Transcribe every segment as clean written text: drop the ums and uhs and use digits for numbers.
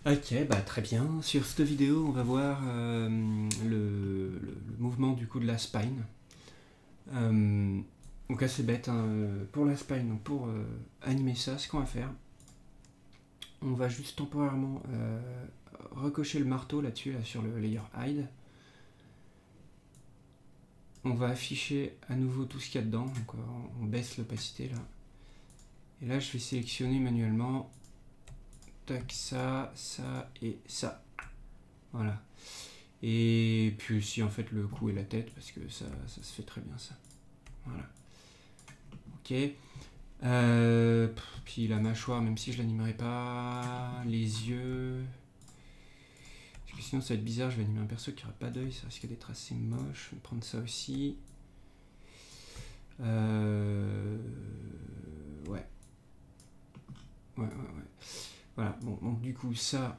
Ok, bah très bien. Sur cette vidéo, on va voir le mouvement du coup de la spine. Donc assez bête hein, pour la spine. Donc pour animer ça, ce qu'on va faire, on va juste temporairement recocher le marteau là-dessus, là, sur le layer hide. On va afficher à nouveau tout ce qu'il y a dedans. Donc on baisse l'opacité là. Et là, je vais sélectionner manuellement. Tac, ça, ça et ça. Voilà. Et puis aussi en fait le cou et la tête parce que ça se fait très bien ça. Voilà. Ok. Puis la mâchoire, même si je l'animerai pas, les yeux. Parce que sinon ça va être bizarre, je vais animer un perso qui n'aura pas d'œil, ça risque d'être assez moche. Je vais prendre ça aussi. Ouais. Ouais. Voilà, bon, donc du coup ça,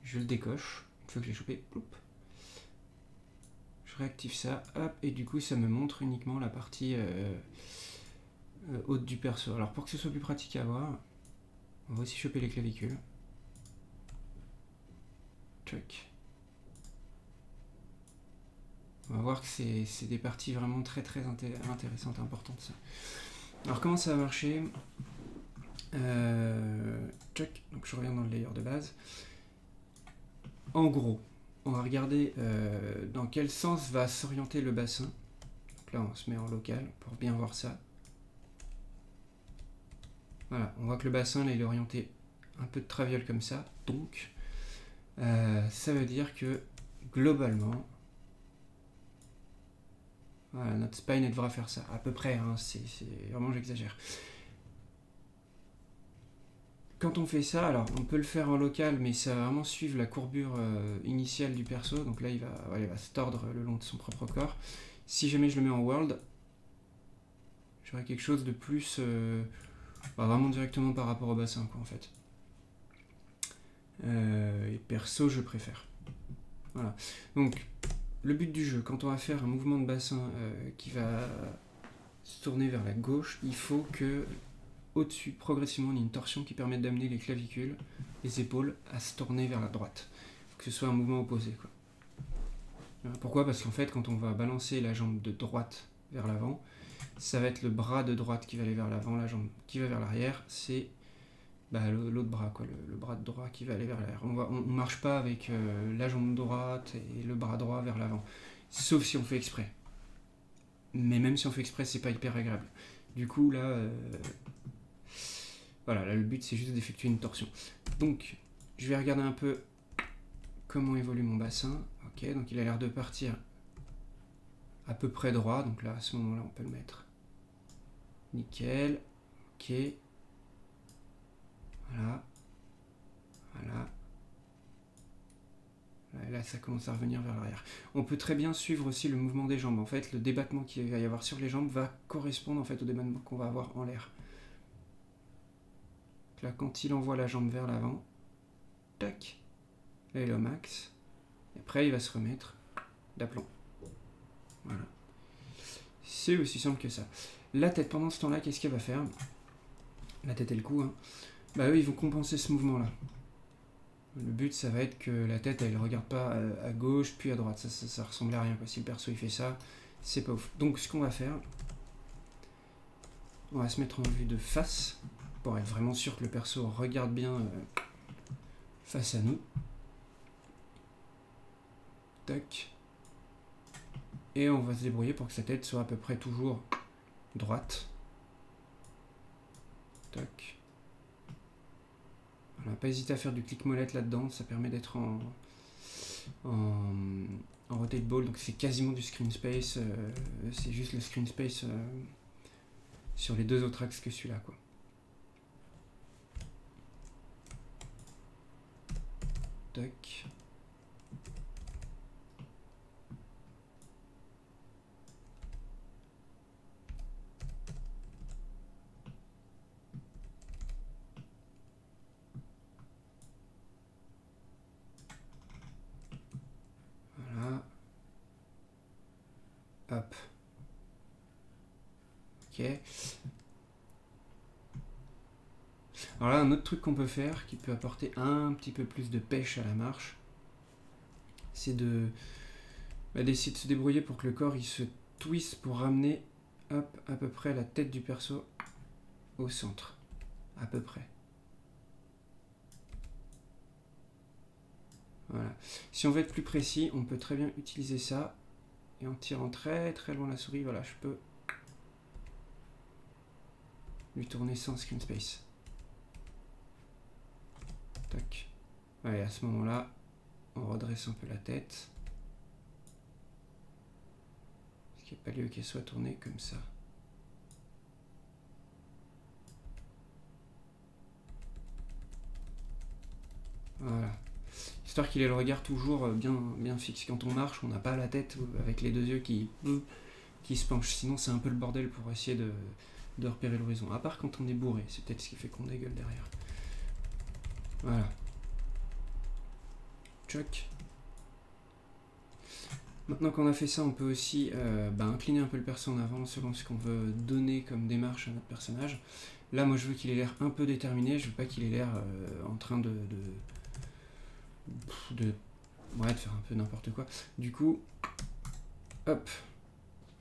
je le décoche. Une fois que j'ai chopé, ploup. Je réactive ça, hop, et du coup ça me montre uniquement la partie haute du perso. Alors pour que ce soit plus pratique à voir, on va aussi choper les clavicules. Check. On va voir que c'est des parties vraiment très intéressantes et importantes ça. Alors comment ça va marcher? Check. Donc je reviens dans le layer de base. En gros, on va regarder dans quel sens va s'orienter le bassin. Donc là on se met en local pour bien voir ça. Voilà, on voit que le bassin là il est orienté un peu de traviole comme ça. Donc ça veut dire que globalement, voilà, notre spine elle devra faire ça, à peu près, hein, c'est vraiment j'exagère. Quand on fait ça, alors on peut le faire en local, mais ça va vraiment suivre la courbure initiale du perso, donc là il va se tordre le long de son propre corps. Si jamais je le mets en world, j'aurai quelque chose de plus vraiment directement par rapport au bassin quoi en fait. Et perso je préfère. Voilà. Donc le but du jeu, quand on va faire un mouvement de bassin qui va se tourner vers la gauche, il faut que au-dessus, progressivement, on a une torsion qui permet d'amener les clavicules, les épaules à se tourner vers la droite. Il faut que ce soit un mouvement opposé, quoi. Pourquoi? Parce qu'en fait, quand on va balancer la jambe de droite vers l'avant, ça va être le bras de droite qui va aller vers l'avant, la jambe qui va vers l'arrière, c'est l'autre bras, quoi, le bras de droit qui va aller vers l'arrière. On ne marche pas avec la jambe droite et le bras droit vers l'avant, sauf si on fait exprès. Mais même si on fait exprès, c'est pas hyper agréable. Du coup, là, voilà, là, le but c'est juste d'effectuer une torsion. Donc, je vais regarder un peu comment évolue mon bassin. Ok, donc il a l'air de partir à peu près droit. Donc là, à ce moment-là, on peut le mettre. Nickel. Ok. Voilà. Voilà. Et là, ça commence à revenir vers l'arrière. On peut très bien suivre aussi le mouvement des jambes. En fait, le débattement qu'il va y avoir sur les jambes va correspondre en fait au débattement qu'on va avoir en l'air. Là, quand il envoie la jambe vers l'avant, tac, là il est au max. Et après, il va se remettre d'aplomb. Voilà. C'est aussi simple que ça. La tête, pendant ce temps-là, qu'est-ce qu'elle va faire? La tête et le cou, hein. Bah eux, ils vont compenser ce mouvement-là. Le but, ça va être que la tête, elle regarde pas à gauche, puis à droite. Ça ressemble à rien, quoi. Si le perso, il fait ça, c'est pas ouf. Donc, ce qu'on va faire, on va se mettre en vue de face, pour être vraiment sûr que le perso regarde bien face à nous. Tac. Et on va se débrouiller pour que sa tête soit à peu près toujours droite. Tac. Voilà, pas hésiter à faire du clic molette là-dedans, ça permet d'être en rotate ball, donc c'est quasiment du screen space, c'est juste le screen space sur les deux autres axes que celui-là, quoi. Tac. Voilà. Hop. Ok. Alors là, un autre truc qu'on peut faire, qui peut apporter un petit peu plus de pêche à la marche, c'est d'essayer de se débrouiller pour que le corps il se twiste pour ramener hop, à peu près la tête du perso au centre. À peu près. Voilà. Si on veut être plus précis, on peut très bien utiliser ça. Et en tirant très très loin la souris, voilà, je peux lui tourner sans screen space. Tac. Ouais, à ce moment-là, on redresse un peu la tête. Parce qu'il n'y a pas lieu qu'elle soit tournée comme ça. Voilà. Histoire qu'il ait le regard toujours bien fixe. Quand on marche, on n'a pas la tête avec les deux yeux qui se penchent. Sinon, c'est un peu le bordel pour essayer de repérer l'horizon. À part quand on est bourré. C'est peut-être ce qui fait qu'on dégueule derrière. Voilà. Choc. Maintenant qu'on a fait ça, on peut aussi incliner un peu le perso en avant selon ce qu'on veut donner comme démarche à notre personnage. Là, moi, je veux qu'il ait l'air un peu déterminé. Je veux pas qu'il ait l'air en train de faire un peu n'importe quoi. Du coup, hop,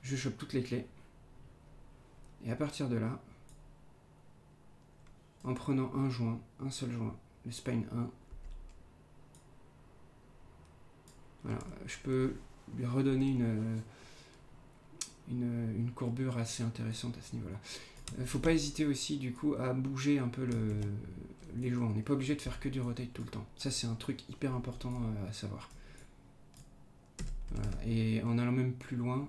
je chope toutes les clés. Et à partir de là, en prenant un seul joint, le spine 1, voilà, je peux lui redonner une courbure assez intéressante à ce niveau-là. Faut pas hésiter aussi du coup à bouger un peu les joints. On n'est pas obligé de faire que du rotate tout le temps. Ça c'est un truc hyper important à savoir. Voilà. Et en allant même plus loin,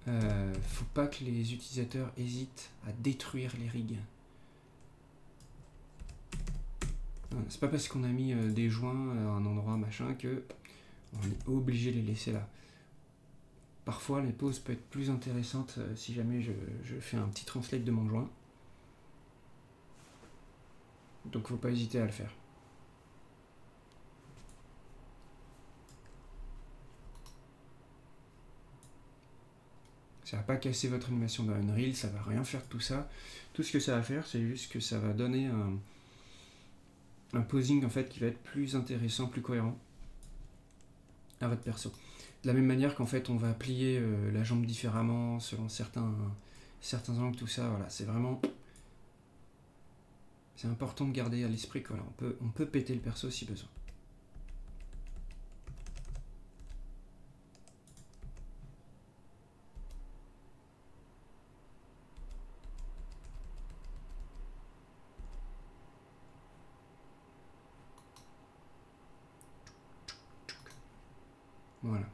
faut pas que les utilisateurs hésitent à détruire les rigs. C'est pas parce qu'on a mis des joints à un endroit machin que on est obligé de les laisser là. Parfois les pauses peuvent être plus intéressantes si jamais je fais un petit translate de mon joint. Donc faut pas hésiter à le faire. Ça va pas casser votre animation dans Unreal, ça va rien faire de tout ça. Tout ce que ça va faire, c'est juste que ça va donner un posing en fait qui va être plus intéressant, plus cohérent à votre perso. De la même manière qu'en fait on va plier la jambe différemment selon certains angles, tout ça, voilà, c'est vraiment... C'est important de garder à l'esprit que voilà, on peut péter le perso si besoin. Voilà.